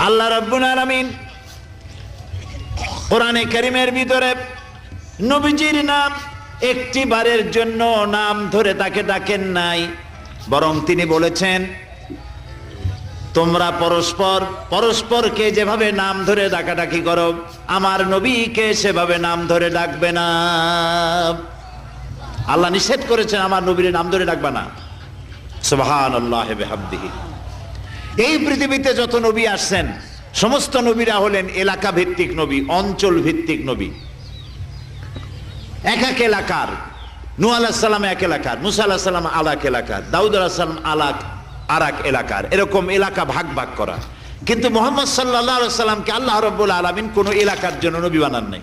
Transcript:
আল্লাহ রাব্বুল আলামিন কোরআনে কারীমের ভিতরে নবীজির নাম একটি বারের জন্য নাম ধরে তাকে ডাকেন নাই, বরং তিনি বলেছেন তোমরা পরস্পর পরস্পরকে যেভাবে নাম ধরে ডাকাডাকি করো আমার নবীকে সেভাবে নাম ধরে ডাকবে না। আল্লাহ নিষেধ করেছেন আমার নবীর নাম ধরে ডাকবে না। সুবহানাল্লাহি ওয়া বিহামদিহি। এই পৃথিবীতে যত নবী আসছেন সমস্ত নবীরা হলেন এলাকা ভিত্তিক নবী, অঞ্চল ভিত্তিক নবী। এক এক এলাকার, নূহ আলাইহিস সালাম এক এলাকার, মুসা আলাইহিস সালাম আলাক এলাকার, দাউদ আলাইহিস সালাম আরাক এলাকার, এরকম এলাকা ভাগ ভাগ করা। কিন্তু মুহাম্মদ সাল্লাল্লাহু আলাইহি ওয়াসাল্লামকে আল্লাহ রাব্বুল আলামিন কোন এলাকার জন্য নবী বানান নাই।